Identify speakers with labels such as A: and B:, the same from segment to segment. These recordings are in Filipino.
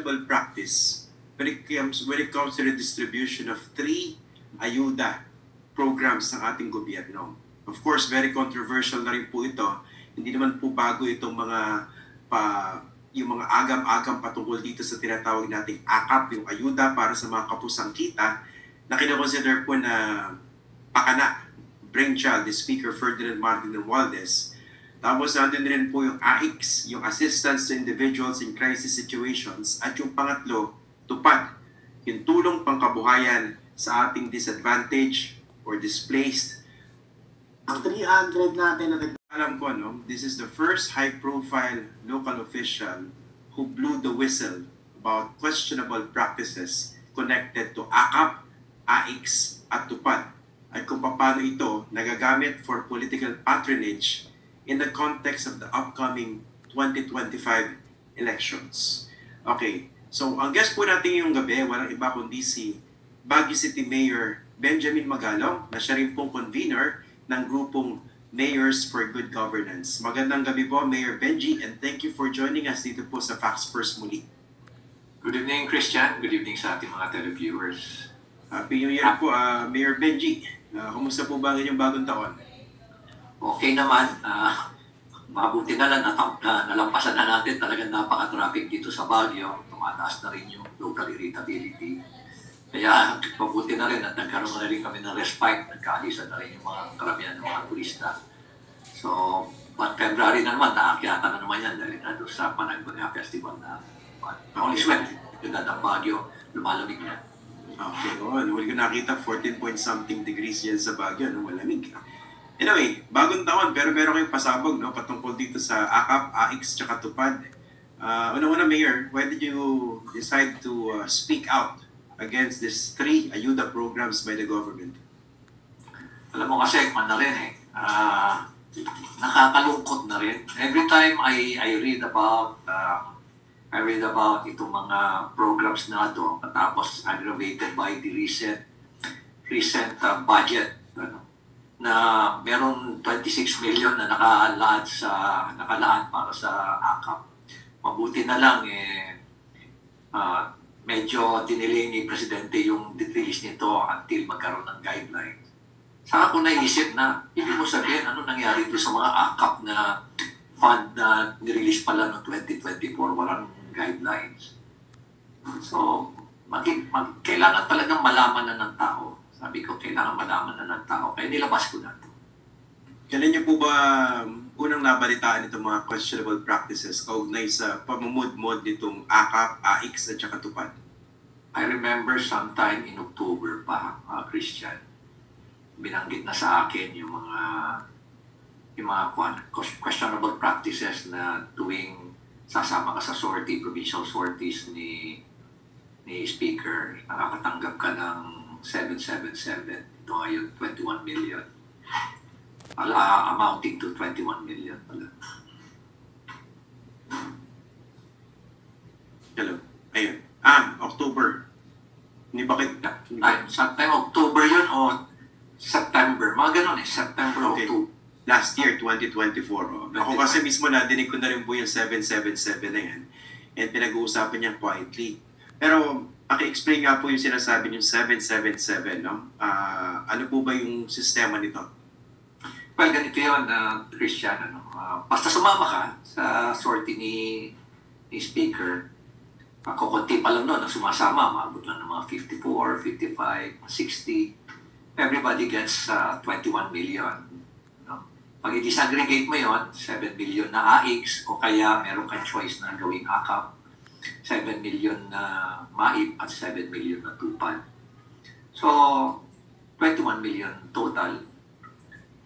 A: questionable practice when it comes to the distribution of 3 ayuda programs ng ating gobyerno. Of course, very controversial na rin po ito. Hindi naman po bago itong yung mga agam-agam patungkol dito sa tinatawag nating AKAP, yung ayuda para sa mga kapusang kita, na kinoconsider po na pakana, brainchild, the Speaker Ferdinand Martin Romualdez. Tapos nandun rin po yung AICS, yung Assistance to Individuals in Crisis Situations. At yung pangatlo, TUPAD, yung tulong pangkabuhayan sa ating disadvantaged or displaced.
B: Ang 300 natin na
A: Alam ko, no, this is the first high-profile local official who blew the whistle about questionable practices connected to AKAP, AICS, at TUPAD. At kung paano ito nagagamit for political patronage in the context of the upcoming 2025 elections. Okay, so ang guest po natin yung gabi, walang iba kundi si Baguio City Mayor Benjamin Magalong, na siya rin pong convener ng grupong Mayors for Good Governance. Magandang gabi po, Mayor Benji, and thank you for joining us dito po sa Facts First muli.
C: Good evening, Christian. Good evening sa ating mga televiewers.
A: Happy New Year po, Mayor Benji. Kumusta po ba ang inyong bagong taon?
C: Okay naman. Mabuti na lang nalampasan na natin. Talagang napaka-traffic dito sa Baguio. Tumataas na rin yung local irritability. Kaya mabuti na rin at nagkaroon na rin kami ng respite. Nagkaalisan na rin yung mga karamihan ng mga turista. So, but February na naman, naakyatan na naman yan dahil na doon sa Panagbaga Festival na only sweat. Yung datang Baguio, lumalamig na.
A: Okay, huli ko nakita 14 point something degrees yan sa Baguio, no? Malamig. Anyway, bagong taon, pero meron kayong pasabog, no? Patungkol dito sa AKAP, AICS, tsaka TUPAD. Una-una, Mayor, why did you decide to speak out against these 3 ayuda programs by the government?
C: Alam mo kasi, na rin nakakalungkot na rin. Every time I read about itong mga programs na ito, tapos aggravated by the recent budget, na meron 26 million na nakalaan para sa AKAP. Mabuti na lang medyo dinelay ni Presidente yung release nito until magkaroon ng guidelines. Saka ako naisip na, ibig mo sabihin, ano nangyari ito sa mga AKAP na fund na nirelease pala noong 2024, walang guidelines. So, kailangan talagang malaman na ng tao. Sabi ko, kailangan malaman na ng tao. Kaya nilabas ko na ito.
A: Kailan niyo po ba unang nabalitaan itong mga questionable practices kaugnay sa pamumud-mud nitong AKAP, AICS, at saka TUPAD?
C: I remember sometime in October pa, Christian, binanggit na sa akin yung mga questionable practices na tuwing sasama ka sa sortie, provincial sorties ni Speaker, nakakatanggap ka ng 777. Ito ngayon, 21 million. Amounting to 21 million pala.
A: Hello. Ayun. October. Hindi ba
C: Sometime October yun o September. Mga ganun September,
A: okay.
C: October.
A: Last year, 2024. Ako kasi mismo nadinig ko na rin po yung 777 na yan. And pinag-uusapan niya quietly. Pero, paki-explain nga po yung sinasabi yung 777, no? Ano po ba yung sistema nito?
C: Well, ganito yun, Christian. Basta sumama ka sa sortie ni Speaker, kukunti pa lang doon, sumasama, maabot lang ng mga 54, 55, 60. Everybody gets 21 million. Pag i-disaggregate mo yon, 7 million na AICS o kaya meron kang choice na gawing AKAP, 7 million na MAIP at 7 million na TUPAD. So, 21 million total.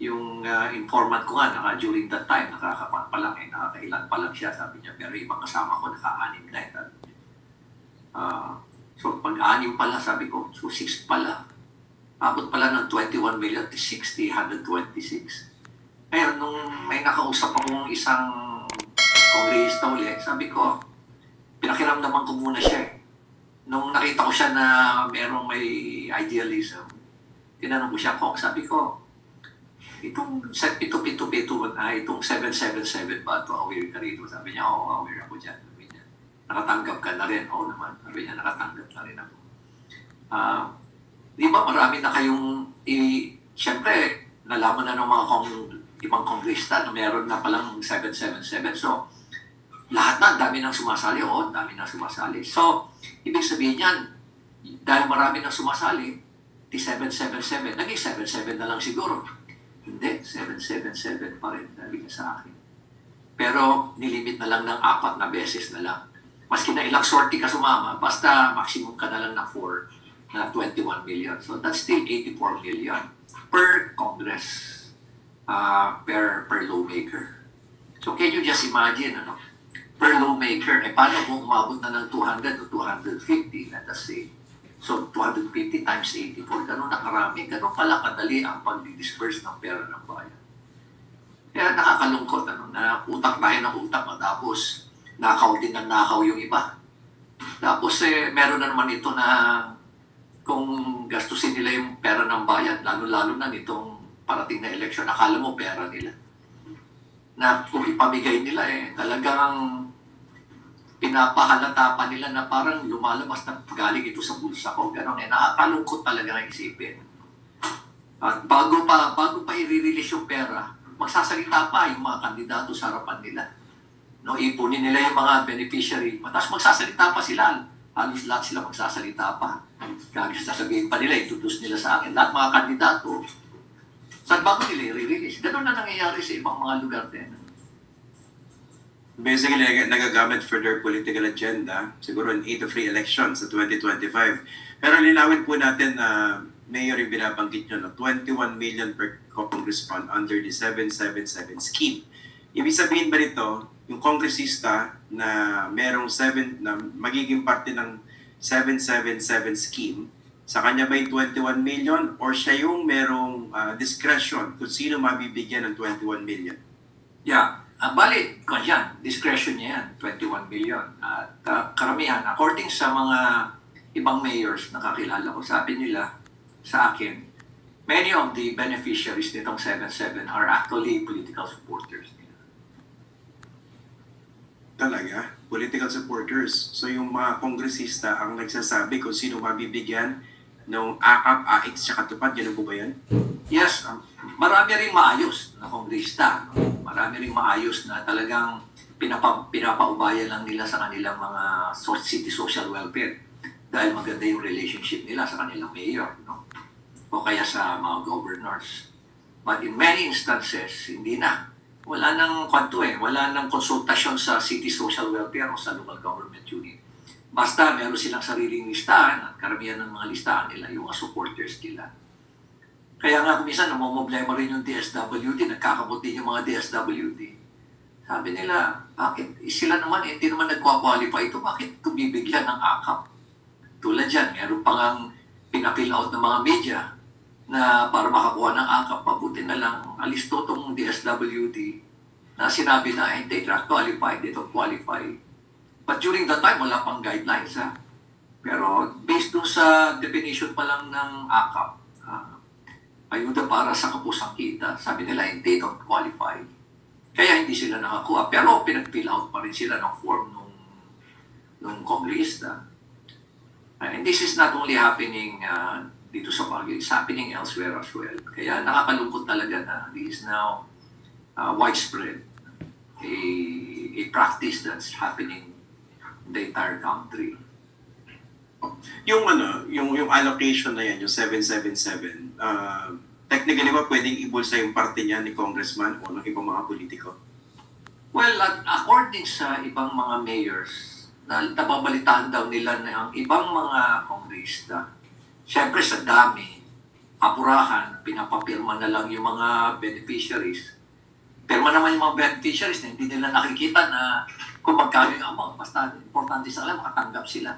C: Yung informant ko nga, during that time, nakakapan pa lang, nakakailan pa lang siya, sabi niya, pero ibang kasama ko, naka-anim na ito. So, pag-anim pala, sabi ko, so 6 pala. Abot pala ng 21 million to 60, 126. Ngayon, nung may nakausap akong isang kongrehista ulit, sabi ko, pinakiramdaman ko muna siya Nung nakita ko siya na merong may idealism, tinanong ko siya, sabi ko, itong itong 777 ba ito, aware ka rito? Sabi niya, aware ako dyan. Sabi niya. nakatanggap ka na rin. Oo naman, sabi niya, nakatanggap na rin ako. Di ba marami na kayong, siyempre, nalaman na ng mga ibang kongresta na meron na palang 777. So, lahat na, dami nang sumasali. Oo, dami nang sumasali. So, ibig sabihin yan, dahil marami nang sumasali, di 777, naging 77 na lang siguro. Hindi, 777 pa rin, sabi niya sa akin. Pero, nilimit na lang ng 4 na beses na lang. Maski na ilang sortie ka sumama, basta maximum ka na lang na 4 na 21 million. So that's still 84 million per Congress, per lawmaker. So can you just imagine, ano, per lawmaker, paano kung umabot na ng 200 o 250, let us say. So 250 times 84, gano'n nakarami, gano'n pala kadali ang pag-disperse ng pera ng bayan. Kaya nakakalungkot, ano, na utak tayo ng utak, tapos nakaw din ng nakaw yung iba. Tapos meron na naman ito na kung gastusin nila yung pera ng bayan, lalo-lalo na nitong parating na eleksyon, akala mo pera nila. Na kung ipamigay nila, talagang pinapahalata pa nila na parang lumalabas na galing ito sa bulsa ko. Ganon, nakakalungkot talaga ng isipin. At bago pa i-release yung pera, magsasalita pa yung mga kandidato sa harapan nila. No, ipunin nila yung mga beneficiary, tapos magsasalita pa sila. Halos lahat sila magsasalita pa. Kagis sasabihin pa nila, introduce nila sa akin. Lahat mga kandidato, saan bago nila i-release? Ganun na nangyayari sa ibang mga lugar din.
A: Basically, nagagamit for their political agenda, siguro in 8 of 3 elections sa 2025. Pero linawin po natin na Mayor yung binabanggit nyo, no? 21 million per congressman under the 777 scheme. Ibig sabihin ba nito, yung kongresista na merong na magiging parte ng 777 scheme, sa kanya ba yung 21 million or siya yung merong discretion kung sino mabibigyan ng 21 million?
C: Yeah. Bali, yan, discretion niya yan, 21 million. At karamihan, according sa mga ibang mayors na kakilala ko, sabi nila sa akin, many of the beneficiaries nitong 77 are actually political supporters.
A: Talaga? Political supporters. So yung mga kongresista ang nagsasabi kung sino mabibigyan ng AKAP, AX, tsaka tupad, yun po ba yan?
C: Yes, marami rin maayos na kongresista. Marami rin maayos na talagang pinapaubaya lang nila sa kanilang mga city social welfare dahil maganda yung relationship nila sa kanilang mayor, no? O kaya sa mga governors. But in many instances, hindi na. Wala nang kwanto wala nang konsultasyon sa city social welfare o sa local government unit. Basta meron silang sariling listahan at karamihan ng mga listahan nila, yung mga supporters nila. Kaya nga minsan namomblema rin yung DSWD, nagkakamot din yung mga DSWD. Sabi nila, bakit? Sila naman, hindi naman nagkwa-qualify ito, bakit ito bibigyan ng AKAP? Tulad dyan, meron pa ngang pinapill out ng mga media na para makakuha ng AKAP, mabuti na lang, alis to itong DSWD na sinabi na, they not qualified, they don't qualify. But during that time, wala pang guidelines. Pero based dun sa definition pa lang ng AKAP, ayuda para sa kapusang kita, sabi nila, they don't qualify. Kaya hindi sila nakakuha. Pero pinag-fill out pa rin sila ng form nung kongresta. And this is not only happening dito sa Baguio, it's happening elsewhere as well. Kaya nakakalungkot talaga na this is now widespread. A practice that's happening in the entire country.
A: Yung yung allocation na yan, yung 777, technically ba pwedeng ibulsa yung parte niya ni congressman o ng ibang mga politiko?
C: Well, according sa ibang mga mayors, nababalitaan daw nila na ang ibang mga kongresta, syempre sa dami, apurahan, pinapapirma na lang yung mga beneficiaries. Pirma naman yung mga beneficiaries na hindi nila nakikita na kung magkano yung amount. Basta importante sa kanila, makatanggap sila.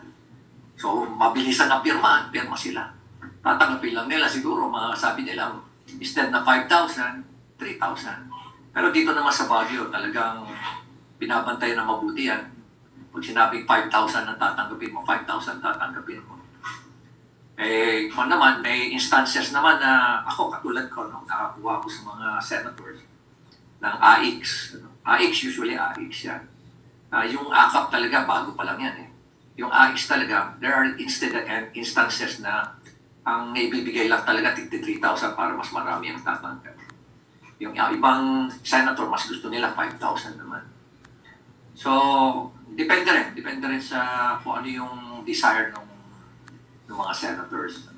C: So, mabilisan na pirma sila. Tatanggapin lang nila siguro, sabi nila, instead na 5,000, 3,000. Pero dito naman sa Baguio, talagang binabantayan na mabuti yan. Pag sinabing 5,000 na tatanggapin mo, 5,000 tatanggapin mo. Kung naman, may instances naman na ako, katulad ko, nakakuha ko sa mga senators ng AX. AX, usually AX yan. Yung AKAP talaga, bago pa lang yan eh. Yung AIX talaga, there are instances na ang ibibigay lang talaga 3,000 para mas marami ang tatanggap. Yung ibang senator, mas gusto nila 5,000 naman. So, depende rin sa kung ano yung desire ng mga senators.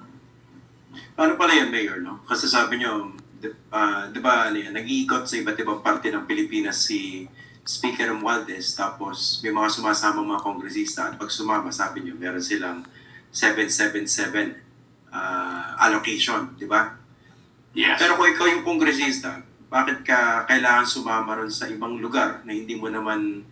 A: Paano pala yan, Mayor, no? Kasi sabi nyo, di ba, ano yan, nag-iikot sa iba't ibang parte ng Pilipinas si Speaker Romualdez, tapos may mga sumasama mga kongresista, at pag sumama, sabi nyo, meron silang 777 allocation, di ba?
C: Yes.
A: Pero kung ikaw yung kongresista, bakit ka kailangan sumama ron sa ibang lugar na hindi mo naman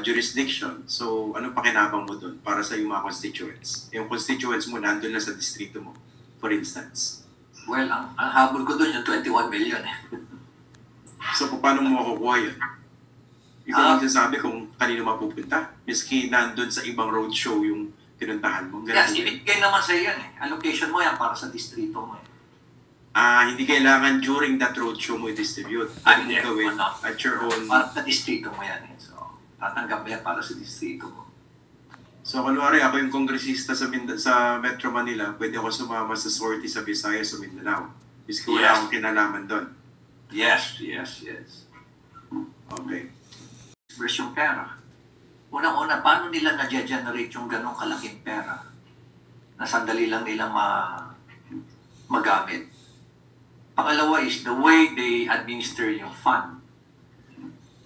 A: jurisdiction? So, ano pakinabang mo doon para sa iyong mga constituents? Yung constituents mo nandun na sa distrito mo, for instance.
C: Well, ang habol ko doon yung 21 million eh.
A: So, paano mo makukuha yun? Ikaw ang sasabi kung kanino mapupunta. Miski nandun sa ibang roadshow yung pinuntahan mo.
C: Yes, ibigay naman sa yan eh. Allocation mo yan para sa distrito mo eh.
A: Hindi kailangan during that roadshow mo i-distribute.
C: Hindi,
A: Gawin at your own.
C: Para sa distrito mo yan eh. So, tatanggap mo yan para sa distrito mo.
A: So, kunwari ako yung kongresista sa Metro Manila, pwede ako sumama sa sortie sa Visayas o Mindanao. Miski wala
C: Yes.
A: akong kinalaman doon.
C: Yes.
A: Okay.
C: Where's yung pera? Unang-una, paano nila na-generate yung ganong kalaking pera na sandali lang nila magamit? Pangalawa is the way they administer yung fund.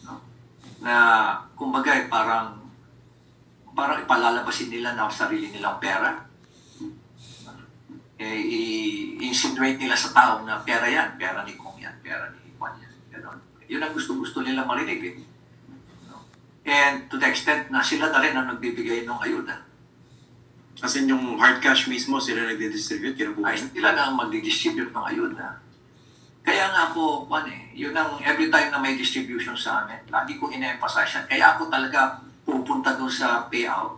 C: No? Na, kumbaga, parang ipalalabasin nila na sarili nilang pera. I-insinuate nila sa tao na pera yan, pera ni Kong yan, pera ni Juan yan. Ganon. Yun ang gusto nila marinig eh. And to the extent na sila na rin ang nagbibigay ng ayuda.
A: As in yung hard cash mismo, sila nagdi-distribute,
C: Ay, sila na ang magdi-distribute ng ayuda. Kaya nga po, yun ang every time na may distribution sa amin, lagi ko ina-emphasize yan. Kaya ako talaga pupunta doon sa payout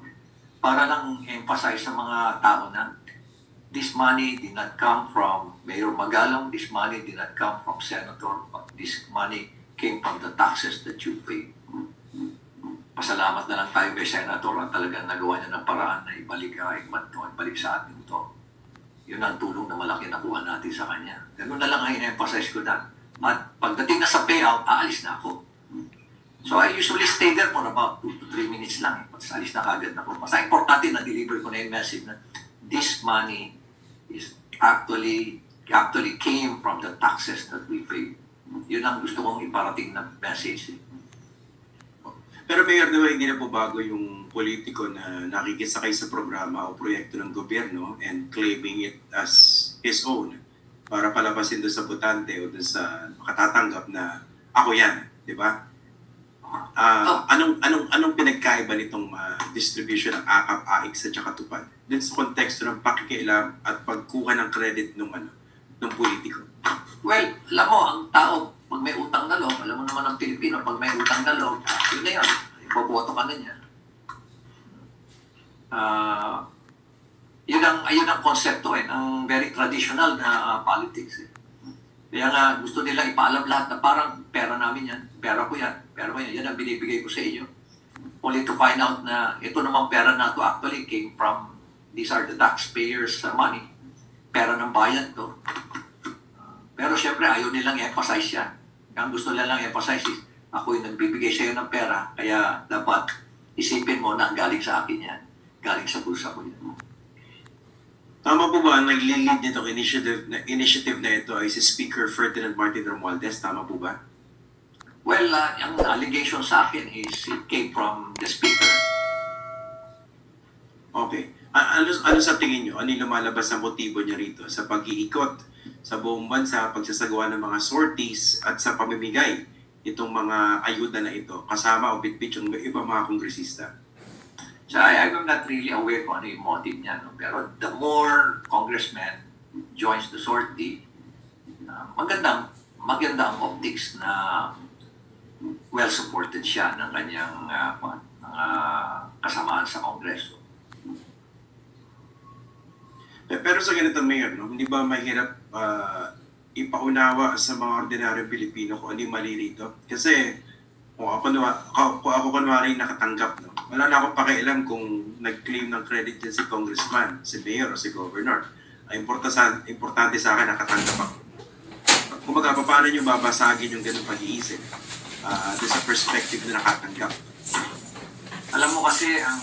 C: para lang emphasize sa mga tao na this money did not come from Mayor Magalong, this money did not come from Senator, but this money came from the taxes that you pay. Pasalamat na lang tayo kay Senator at talagang nagawa niya ng paraan na ibalik sa atin to. Yun ang tulong na malaki nakuha natin sa kanya. Ganun na lang ang in-emphasize ko na. At pagdating na sa payout, aalis na ako. So I usually stay there for about 2 to 3 minutes lang. Tapos alis na kagad ako. Mas importante na deliver ko na yung message na this money is actually came from the taxes that we pay. Yun ang gusto kong iparating na message.
A: Pero Mayor, di ba hindi na po bago yung politiko na nakikisakay sa programa o proyekto ng gobyerno and claiming it as his own para palabasin doon sa botante o doon sa makatatanggap na ako yan, di ba? Anong pinagkaiba nitong distribution ng AKAP, AIX at saka tupad? Dun sa konteksto ng pakikialam at pagkuha ng credit ng politiko.
C: Well, alam mo, ang tao, pag may utang na loob, alam mo naman ang Pilipino, pag may utang na loob, yun na yun, iboboto ka na niya. Yun ang konsepto ng very traditional na politics. Kaya nga, gusto nila ipaalam lahat na parang pera namin yan, pera ko yan, yan ang binibigay ko sa inyo. Only to find out na ito namang pera na to actually came from, these are the taxpayers' money. Pera ng bayan to. Pero syempre, ayaw nilang emphasize yan. Ang gusto nilang emphasize is, ako yung nagbibigay sa iyo ng pera, kaya dapat isipin mo na galing sa akin yan. Galing sa bulsa ko yan.
A: Tama po ba, nag-lead nitong initiative na ito ay si Speaker Ferdinand Martin Romualdez? Tama po ba?
C: Well, ang allegation sa akin is it came from the Speaker.
A: Okay. Ano sa tingin nyo? Ano yung lumalabas na motibo niya rito sa pag-iikot sa buong bansa, pagsasagawa ng mga sorties at sa pamimigay itong mga ayuda na ito kasama o bitbit yung iba mga kongresista?
C: So I'm not really aware kung ano yung motive niya. No? Pero the more congressman joins the sortie, maganda ang optics na well-supported siya ng kanyang kasamaan sa Kongreso.
A: Pero sa ganito, Mayor, no, hindi ba mahirap ipaunawa sa mga ordinaryong Pilipino kung ano yung mali rito? Kasi Kung ako kunwari nakatanggap, no? Wala na akong pakialam kung nag-claim ng credit din si congressman, si mayor o si governor. Ang importante sa akin, nakatanggap ako. Kumbaga, paano nyo babasagin yung ganung pag-iisip doon sa perspective na nakatanggap?
C: Alam mo kasi, ang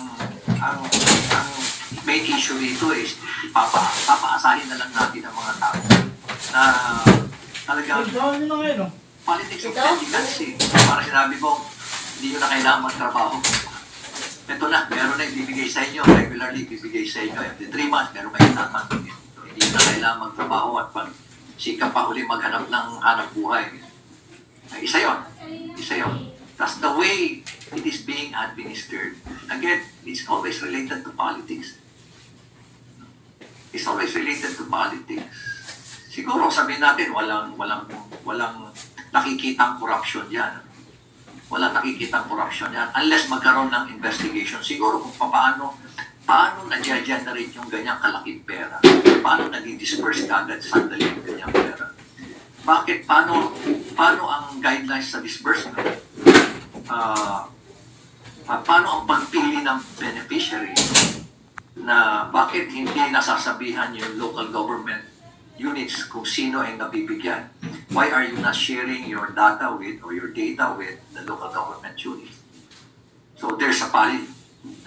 C: main issue dito is papaasahin na lang natin ang mga tao na talagang politics of candidacy. Para sinabi ko, hindi nyo na kailangan magtrabaho. Ito na, meron na ibibigay sa inyo, regularly ibibigay sa inyo. Every 3 months, meron kayo tatanggapin. Hindi nyo na kailangan magtrabaho at pag sikap pa uli maghanap ng hanap buhay. Isa yun. That's the way it is being administered. Again, it's always related to politics. It's always related to politics. Siguro sabihin natin, walang nakikitang corruption yan. Walang nakikitang corruption yan. Unless magkaroon ng investigation. Siguro kung paano na-generate yung ganyang kalaking pera. Paano nadi-disperse kagad sandali yung ganyang pera. Bakit? Paano ang guidelines sa disbursement? Paano ang pagpili ng beneficiary? Na bakit hindi nasasabihan yung local government units kung sino ay nabibigyan? Why are you not sharing your data with or your data with the local government units? So there's a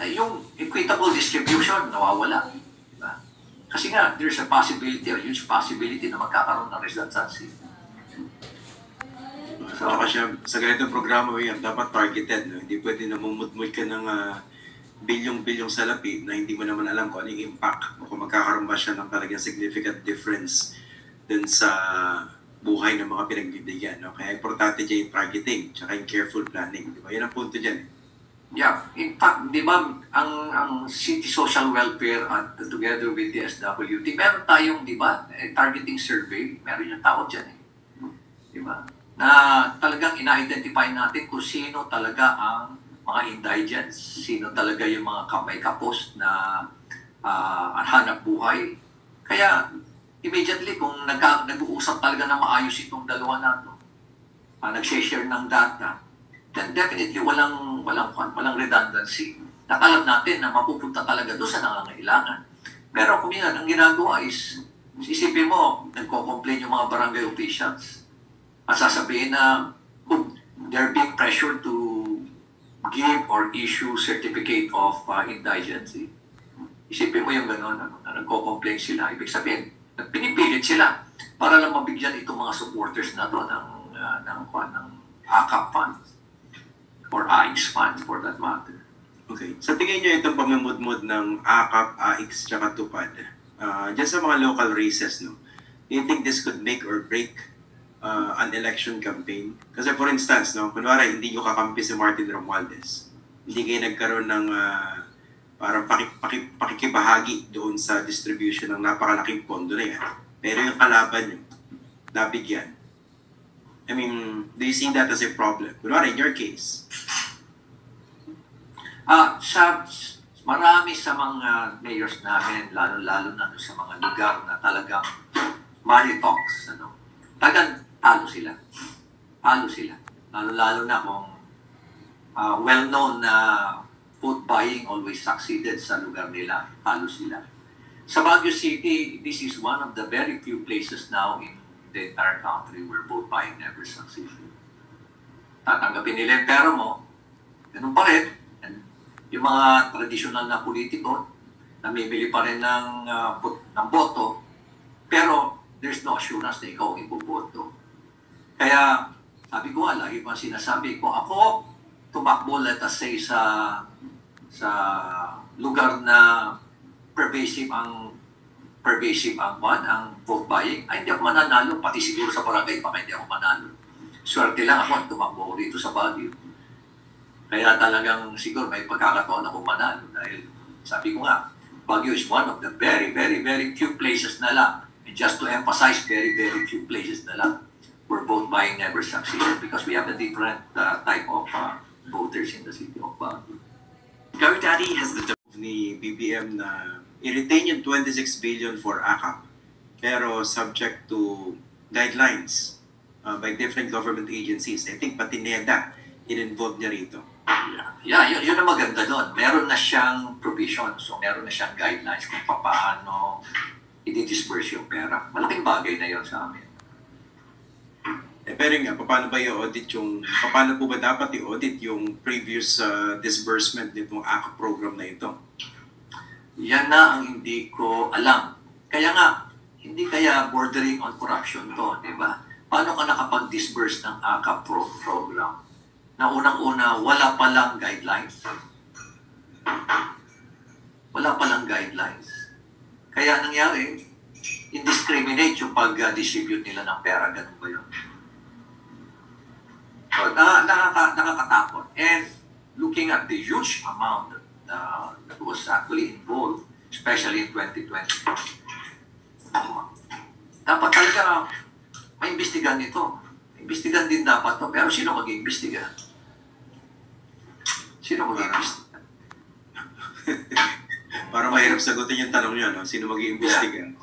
C: yung equitable distribution nawawala. Diba? Kasi nga, there's a possibility, a huge possibility na magkakaroon ng redundancy.
A: So, kasi sa ganitong programa yan, dapat targeted. No? Hindi pwede na mumutmul ka ng bilyong-bilyong salapi na hindi mo naman alam kung ano yung impact o kung magkakaroon ba siya ng talagang significant difference dun sa buhay ng mga pinagbibigyan. No? Kaya importante dyan yung targeting tsaka yung careful planning. Diba? Yan ang punto dyan.
C: Yeah, in fact, di ba, ang City Social Welfare at together with the SWT, meron tayong, di ba, targeting survey, meron yung tao dyan Di ba? Na talagang ina-identify natin kung sino talaga ang mga indigents, sino talaga yung mga may kapos na hanap buhay. Kaya, immediately, kung nag-uusap talaga na maayos itong dalawa na ito, nag-share ng data, then definitely walang redundancy. Nakalam natin na mapupunta talaga doon sa nangangailangan. Pero kung yan, ang ginagawa is, isipin mo, nagko-complain yung mga barangay officials. At sasabihin na they're being pressured to give or issue certificate of indigency. Isipin mo yung gano'n, na nagko-complain sila. Ibig sabihin, pinipilit sila para lang mabigyan itong mga supporters na doon ng AKAP funds or AIX funds for that matter.
A: Okay. Sa tingin nyo itong pamimudmud ng AKAP, AIX, tsaka TUPAD, dyan sa mga local races, no? Do you think this could make or break an election campaign? Kasi for instance, no, kunwari, hindi nyo kakampi si Martin Romualdez. Hindi kayo nagkaroon ng parang pakikibahagi doon sa distribution ng napakalaking pondo na yan. Pero yung kalaban nyo, nabigyan. I mean, do you see that as a problem? Kunwari, in your case.
C: Marami sa mga mayors namin, lalo na sa mga lugar na talagang money talks, talagang talo sila. Lalo na kung well-known na vote buying always succeeded sa lugar nila, talo sila. Sa Baguio City, this is one of the very few places now in the entire country where vote buying never succeeded. Tatanggapin nila yung pera mo, ganun pa rin. Yung mga traditional na politiko, namimili pa rin ng boto, pero there's no assurance na ikaw ang iboboto. Kaya, sabi ko lagi ko sinasabi ko, ako, tumakbo, let us say, sa lugar na pervasive ang vote buying, ay hindi ako mananalo, pati siguro sa barangay pa hindi ako manalo. Swerte lang ako at tumakbo rito sa Baguio. Kaya talagang siguro may pagkakataon ako manalo dahil sabi ko nga, Baguio is one of the very, very, very few places na lang. And just to emphasize, very, very few places na lang where vote buying never succeeded because we have a different type of voters in the city of Baguio.
A: GoDaddy has the ni BBM na i-retain yung 26 billion for AKAP pero subject to guidelines by different government agencies. I think pati NEDA in-involve niya rito.
C: Yeah, yun ang maganda doon. Meron na siyang provision. So, meron na siyang guidelines kung paano i-disperse yung pera. Malaking bagay na yun sa amin.
A: Pero nga, paano ba i-audit paano po ba dapat i-audit yung previous disbursement nitong ACA program na ito?
C: Yan na ang hindi ko alam. Kaya nga, hindi kaya bordering on corruption to, di ba? Paano ka nakapag-disburse ng ACA program? Na unang-una, wala palang guidelines. Wala palang guidelines. Kaya nangyari, indiscriminate yung pag-distribute nila ng pera. Ganun ba yun? So, nakakatakot. And looking at the huge amount that was actually involved, especially in 2020, dapat talaga maimbestigan ito. Imbestigan din dapat to. Pero sino mag-iimbestiga? Sino mag-iimbestiga?
A: Para mahirap sagutin yung tanong niyo, no? Sino mag-iimbestiga?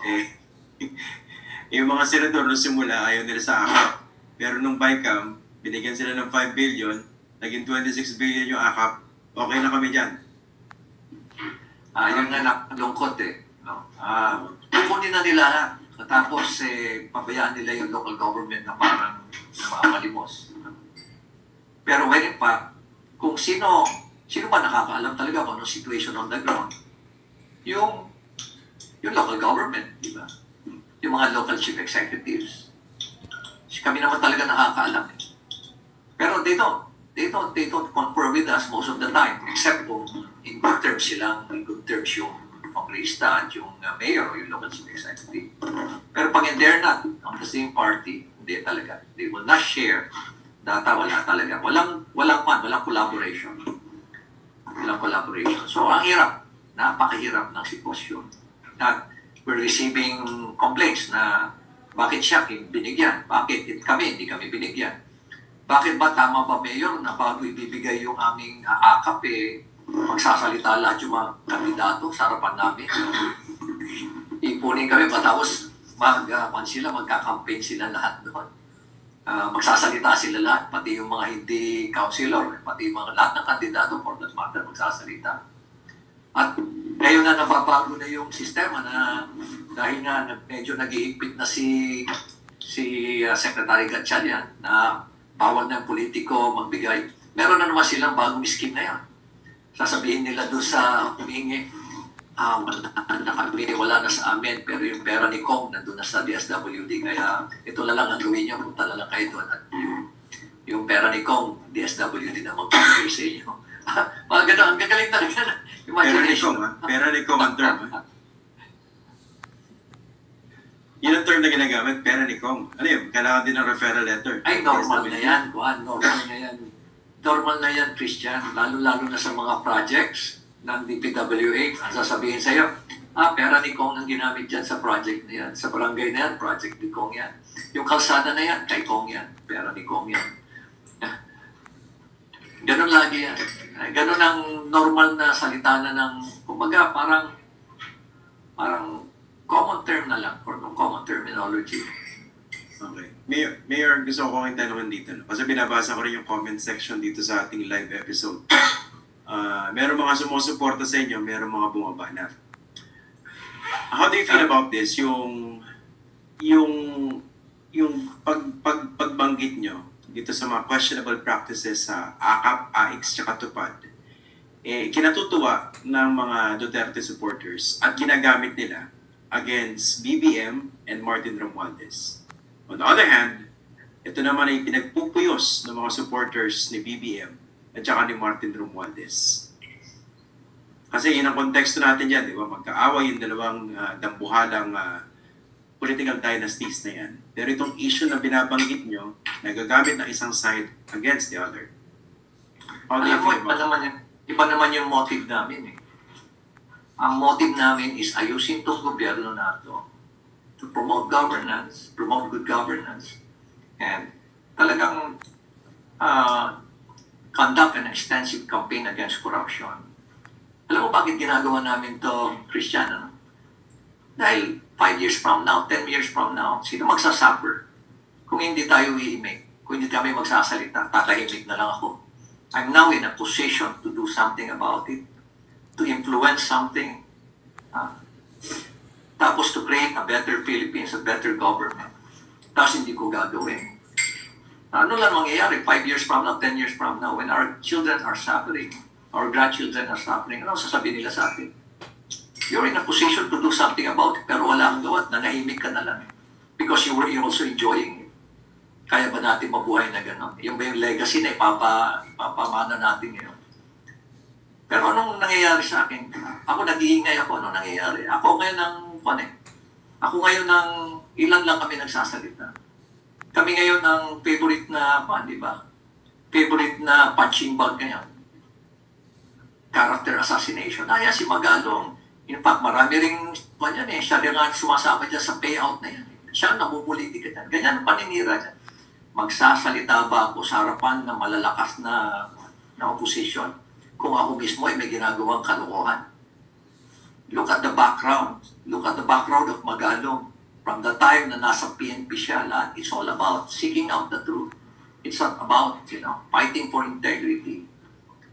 A: Yung mga senador nung simula, ayaw nila sa AKAP. Pero nung BICAM, binigyan sila ng 5 billion, naging 26 billion yung AKAP, okay na kami dyan.
C: Yun nga nakalungkot eh. No? Kukunin na nila lahat. Tapos, pabayaan nila yung local government na parang mga malimos. Pero when pa, kung sino ba nakakaalam talaga kung anong situation on the ground? Yung local government, di ba? Yung mga local chief executives. Kami naman talaga nakakaalam. Pero they don't confer with us most of the time, except kung in good terms yung panglista at yung mayor o yung local chief executive. Pero pag they're not on the same party, hindi talaga. They will not share data, wala talaga. Walang collaboration. Walang collaboration. So, ang hirap. Napakahirap ng sitwasyon. At we're receiving complaints na bakit siya binigyan? Bakit kami hindi kami binigyan? Bakit ba tama ba, Mayor, na bago ibibigay yung aming AKAP, magsasalita lahat yung mga kandidato sa harapan namin? Ipunin kami, tapos magkakampaign sila lahat doon. Magsasalita sila lahat, pati yung mga hindi councilor, pati yung mga lahat ng kandidato for that matter, magsasalita. At ngayon na nababago na yung sistema na dahil nga medyo nag-iipit na si Secretary Gatchalian na bawal na yung politiko magbigay. Meron na naman silang bagong scheme na yan. Sasabihin nila doon sa humingi, wala na sa amin, pero yung pera ni Kong nandun na sa DSWD. Kaya ito na lang ang gawin nyo, punta na lang kayo doon. At yung pera ni Kong, DSWD na mag-pay sa inyo. Mga gano'n, ang gagaling talaga na.
A: Pera ni Kong ang term. Yun ang term na ginagamit, pera ni Kong. Ano yun? Kailangan din ng referral letter.
C: Ay, normal na yan, Juan. Normal na yan. Normal na yan, Christian. Lalo-lalo na sa mga projects ng DPWH. Ang sasabihin sa'yo, pera ni Kong ang ginamit dyan sa project na yan. Sa barangay na yan, project ni Kong yan. Yung kalsada na yan, kay Kong yan. Pera ni Kong yan. Ganon lagi yan. Ganon ang normal na salita na ng, kumbaga, parang common term na lang or common terminology.
A: Okay. Mayor, gusto ko kong tanongin dito. No? Kasi binabasa ko rin yung comment section dito sa ating live episode. Meron mga sumusuporta sa inyo, meron mga bumaba na. How do you feel about this? Yung pagbanggit nyo dito sa mga questionable practices sa AKAP, AIX, tsaka TUPAD, kinatutuwa ng mga Duterte supporters at ginagamit nila against BBM and Martin Romualdez. On the other hand, ito naman ay pinagpupuyos ng mga supporters ni BBM at saka ni Martin Romualdez. Kasi yun ang konteksto natin yan, di ba? Magkaaway yung dalawang dambuhalang political dynasties na yan. Pero itong issue na binabanggit nyo, nagagamit ng isang side against the other. How do you feel about it?
C: Iba naman yung motive namin eh. Ang motive namin is ayusin itong gobyerno na ito to promote governance, promote good governance, and talagang conduct an extensive campaign against corruption. Alam mo bakit ginagawa namin to, Christian? Ano? Dahil 5 years from now, 10 years from now, sino magsasuffer? Kung hindi tayo iimik, kung hindi kami magsasalita, tatahimik na lang ako. I'm now in a position to do something about it, to influence something, tapos to create a better Philippines, a better government. Tapos hindi ko gagawin. Ano lang mangyayari 5 years from now, 10 years from now, when our children are suffering, our grandchildren are suffering, ano sasabihin nila sa atin? You're in a position to do something about it, pero wala kang gawa, nanahimik ka na lang. Because you're also enjoying it. Kaya ba natin mabuhay na gano'n? Yung ba yung legacy na ipapamana natin ngayon? Pero anong nangyayari sa akin? Ako nag-iingay ako, anong nangyayari? Ako ngayon Ako ngayon ilan lang kami nagsasalita. Kami ngayon ang favorite na, di ba? Favorite na punching bag ngayon. Character assassination. Si Magalong. In fact, marami ring, siya rin nga sumasama dyan sa payout na yan. Siya ang namumulitika dyan. Ganyan ang paninira dyan. Magsasalita ba ako sa harapan ng malalakas na opposition kung ako mismo ay may ginagawang kalokohan? Look at the background. Look at the background of Magalong. From the time na nasa PNP siya, it's all about seeking out the truth. It's not about, fighting for integrity.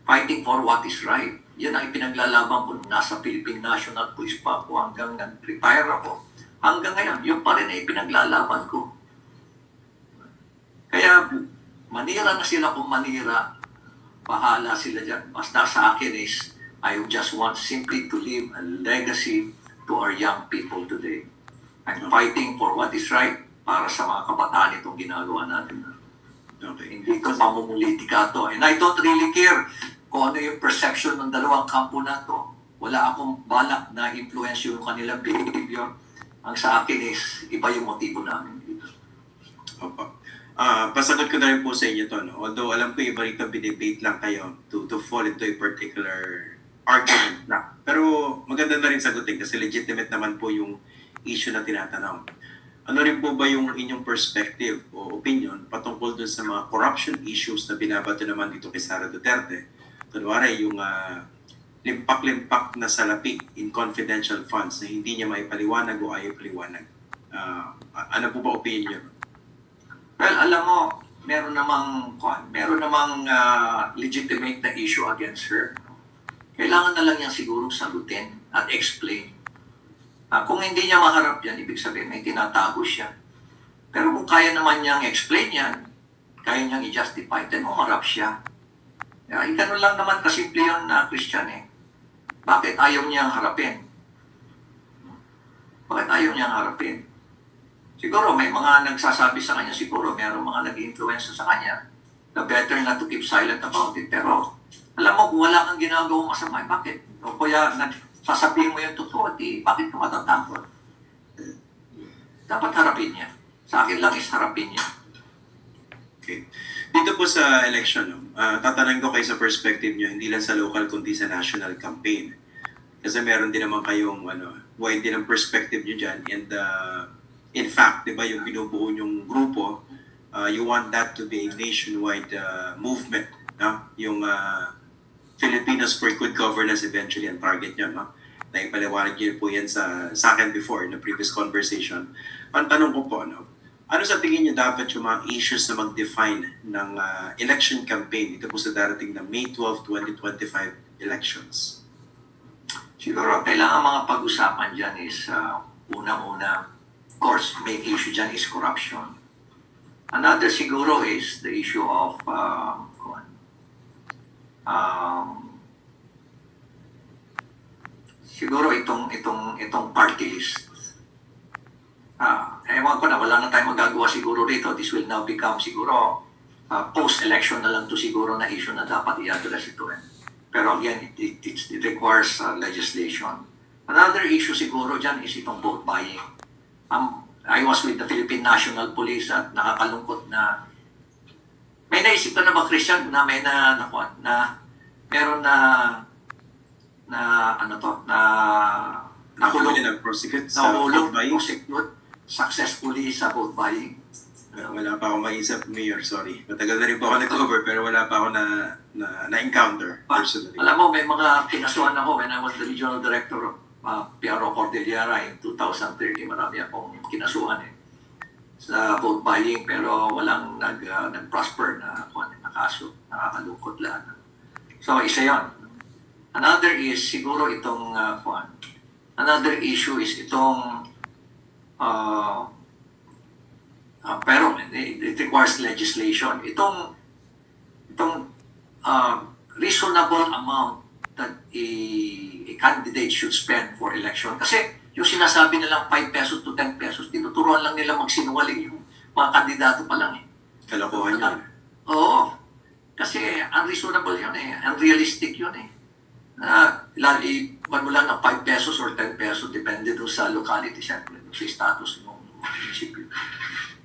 C: Fighting for what is right. Yan ang ipinaglalaban ko nasa Philippine National Police pa ako hanggang nag-retire ako. Hanggang ngayon, yun pa rin ay ipinaglalaban ko. Kaya, manira na sila kung manira. Bahala sila dyan. Basta sa akin is, I just want simply to leave a legacy to our young people today. I'm fighting for what is right para sa mga kabataan itong ginagawa natin. Okay. Hindi ko pamumulitika to. And I don't really care kung ano yung perception ng dalawang kampo na to. Wala akong balak na influence yung kanilang behavior. Ang sa akin is, iba yung motibo namin dito.
A: Opo. Pasagot ko na rin po sa inyo to. No? Although alam ko iba rito binibate lang kayo to fall into a particular argument na. Pero maganda na rin sagutin kasi legitimate naman po yung issue na tinatanong. Ano rin po ba yung inyong perspective o opinion patungkol dun sa mga corruption issues na binabato naman dito kay Sara Duterte? Kunwari yung limpak-limpak na salapi in confidential funds na hindi niya maipaliwanag o ayaw paliwanag. Ano po ba opinion niyo?
C: Well, alam mo, meron namang legitimate na issue against her. Kailangan na lang niya siguro sagutin at explain. Kung hindi niya maharap yan, ibig sabihin may tinatago siya. Pero kung kaya naman niyang explain yan, kaya niyang i-justify, then umarap siya. Ganun lang naman kasimple yun na Christian eh. Bakit ayaw niyang harapin? Bakit ayaw niyang harapin? Siguro may mga nagsasabi sa kanya, siguro mayroong mga nag-influence sa kanya na better na to keep silent about it. Pero alam mo, kung wala kang ginagawang masama, bakit? O kaya sasabihin mo yung totoo, bakit ka matatakot? Dapat harapin niya. Sa akin lang is harapin niya.
A: Okay. Dito po sa election, tatanungin ko kayo sa perspective niyo, hindi lang sa local kundi sa national campaign. Kasi meron din naman kayong wide din ang perspective niyo dyan. And in fact, di ba yung binubuo yung grupo, you want that to be a nationwide movement. No? Yung Filipinos for Good Governance eventually ang target nyo. No? Naipaliwanag niyo po yan sa akin before, in the previous conversation. Ang tanong ko po, ano sa tingin niyo dapat yung mga issues na mag-define ng election campaign dito po sa darating na May 12, 2025 elections?
C: Siguro, kailangan mga pag-usapan dyan is, unang-una, of course, main issue dyan is corruption. Another siguro is the issue of siguro itong party list. Ewan ko na, wala na tayong magagawa siguro dito. This will now become siguro post-election na lang to siguro na issue na dapat i-address ito. Pero again, it requires legislation. Another issue siguro dyan is itong vote buying. I was with the Philippine National Police at nakakalungkot na may naisip ka na ba, Christian, na may meron
A: Nakulong na prosecute sa vote buying?
C: Successfully sa vote buying.
A: Wala pa akong maisip, Mayor, sorry. Matagal na rin po ako nag-cover pero wala pa ako na-encounter personally.
C: Alam mo, may mga kinasuhan ako when I was the regional director of PRO Cordillera in 2030. Marami akong kinasuhan sa vote buying pero walang nag-prosper na kaso. Nakakalungkot lahat. So, isa yon. Another is, siguro itong, another issue is itong, pero it requires legislation. Itong reasonable amount that a candidate should spend for election. Kasi yung sinasabi nilang 5 pesos to 10 pesos, tinuturuan lang nila magsinungaling yung mga kandidato pa lang eh.
A: Kalokohan yun.
C: Oo. Kasi unreasonable yun eh. Unrealistic yun eh. Iwan mo lang ng 5 pesos or 10 pesos, depende doon sa locality, siyempre, sa status ng municipio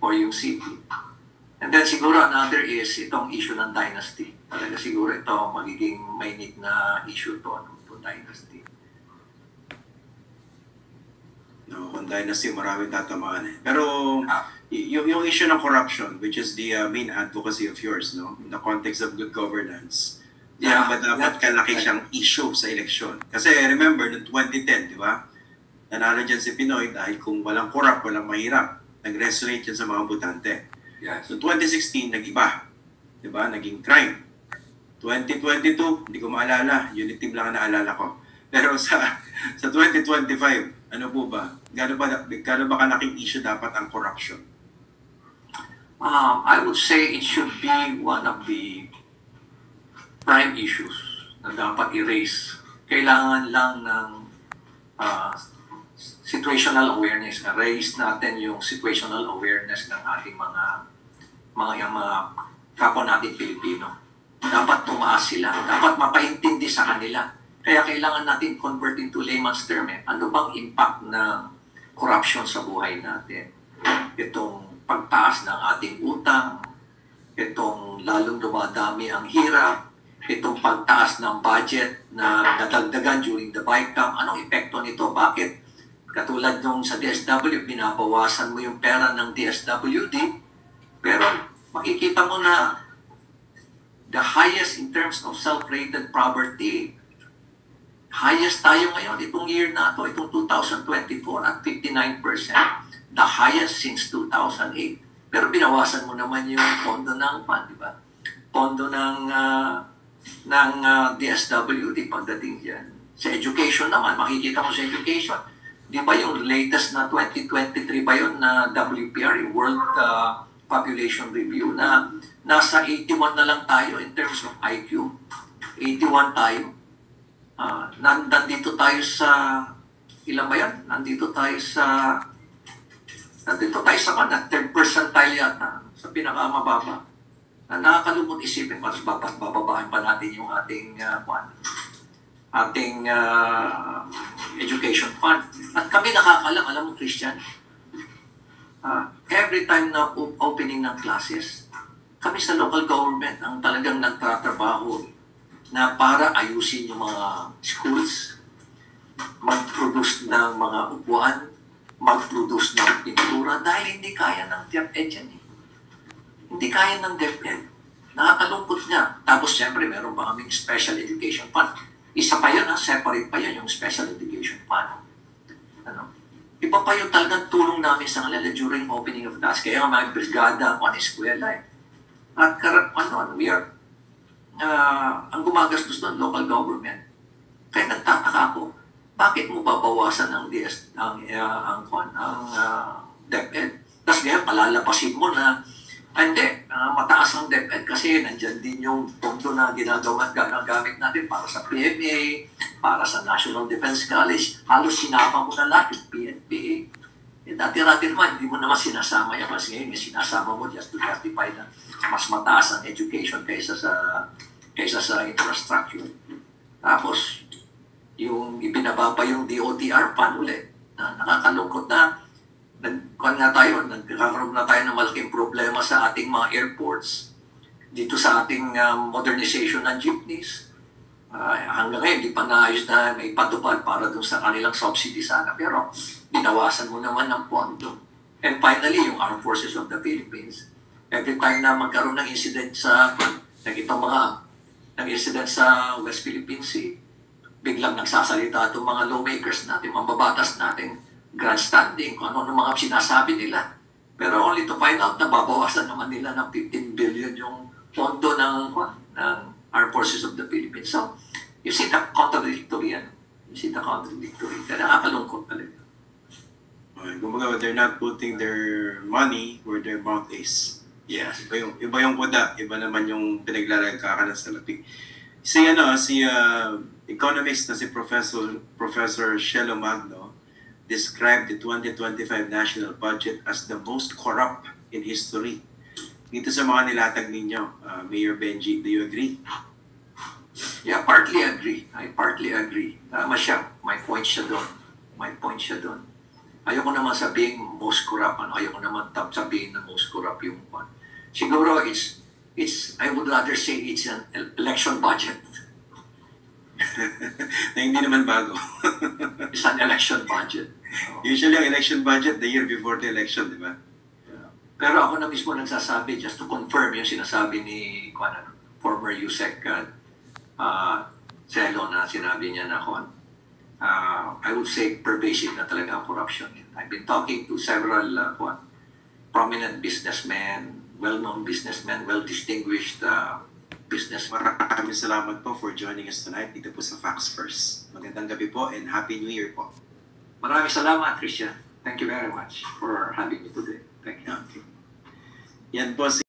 C: or yung city. And then siguro another is itong issue ng dynasty. Talaga siguro ito magiging mainit na issue to dynasty.
A: No, kung dynasty, maraming tatamaan eh. Pero yung issue ng corruption, which is the main advocacy of yours, no, in the context of good governance, dapat kalaki siyang issue sa eleksyon. Kasi remember, noong 2010, di ba? Nanalo dyan si Pinoy dahil kung walang corrupt, walang mahirap. Nag-resonate yan sa mga botante.
C: Yes.
A: So 2016, nag-iba. Di ba? Naging crime. 2022, hindi ko maalala. Unit team lang ang naalala ko. Pero sa 2025, ano po ba? Gano'n ba kalaking issue dapat ang corruption?
C: I would say it should be one of the prime issues na dapat i-raise. Kailangan lang ng situational awareness. Raise natin yung situational awareness ng ating mga kapwa natin Pilipino. Dapat tumaas sila. Dapat mapaintindi sa kanila. Kaya kailangan natin convert into layman's term. Ano bang impact ng corruption sa buhay natin? Itong pagtaas ng ating utang, itong lalong dumadami ang hirap, itong pagtaas ng budget na nadagdagan during the BICAM, anong epekto nito? Bakit? Katulad nung sa DSW, binabawasan mo yung pera ng DSWD, pero makikita mo na the highest in terms of self-rated poverty, highest tayo ngayon, itong year na ito, itong 2024 at 59%, the highest since 2008. Pero binawasan mo naman yung pondo ng di ba? Pondo ng DSWD pagdating dyan. Sa education naman, makikita mo sa education, di ba yung latest na 2023 ba yun na WPR, yung World Population Review, na nasa 81 na lang tayo in terms of IQ. 81 tayo. Nandito tayo sa, ilan ba yan? Nandito tayo sa third percentile yata, sa pinakamababa. Nakakalungkot isipin, mas bababaan pa natin yung ating education fund. At kami nakakalang, alam mo Christian, every time na opening ng classes, kami sa local government ang talagang nagtatrabaho na para ayusin yung mga schools, mag-produce ng mga upuan, mag-produce ng pintura dahil hindi kaya ng DepEd yan eh. Hindi kaya ng DepEd. Nakakalungkot niya. Tapos siyempre meron pa kaming special education fund. Isa pa yan, separate pa yan yung special education fund. Iba pa yung talagang tulong namin sa kanila during opening of class. Kaya mga brigada, eskwela eh. At we are, ang gumagastos doon, local government. Kaya nagtataka ako, bakit mo babawasan ang DepEd? Tapos ngayon, palalapasin mo na, hindi, mataas ang DepEd kasi nandyan din yung pondo na ginagamit natin para sa PMA, para sa National Defense College. Halos sinama mo na lahat yung PNPA. Dati-rati naman, hindi mo naman sinasama yan. Mas ngayon, sinasama mo just to justify na mas mataas ang education kaysa sa infrastructure. Tapos, yung ibinaba pa yung DOTR fund ulit. Nakakalungkot na nagkakaroon na tayo ng malaking problema sa ating mga airports, dito sa ating modernization ng jeepneys. Hanggang ngayon, di pa naayos na may patupad para dun sa kanilang subsidy sana. Pero binawasan mo naman ng pondo. And finally, yung Armed Forces of the Philippines. Every time na magkaroon ng incident nag-incident sa West Philippine Sea, biglang nagsasalita itong mga lawmakers natin, mambabatas natin, grandstanding, kung ano mga sinasabi nila. Pero only to find out na babawasan naman nila ng 15 billion yung pondo ng Armed Forces of the Philippines. So, you see the contradictory, ano? You see the contradictory. Kaya nakakalungkot talaga.
A: Kumbaga, they're not putting their money where their mouth is.
C: Yes.
A: Iba yung kuda, iba naman yung pinaglalagkakan sa lapik. Si economist na si Professor Shelo Magno described the 2025 national budget as the most corrupt in history. Dito sa mga nilatag ninyo, Mayor Benji, do you agree?
C: Yeah, partly agree. I partly agree. Tama siya. May point siya doon. Ayoko naman sabihin most corrupt. Ayoko naman sabihin na most corrupt yung one. Siguro I would rather say it's an election budget.
A: Na hindi naman bago.
C: It's an election budget.
A: Usually ang election budget the year before the election, di ba?
C: Pero ako na mismo nagsasabi, just to confirm yung sinasabi ni former USEC Celo na sinabi niya na I would say pervasive na talaga ang corruption. I've been talking to several prominent businessmen, well-known businessmen, well-distinguished businessmen.
A: Maraming salamat po for joining us tonight dito po sa Facts First. Magandang gabi po and Happy New Year po.
C: Maraming salamat, Christian. Thank you very much for having me today. Thank you.
A: Okay. Yan po si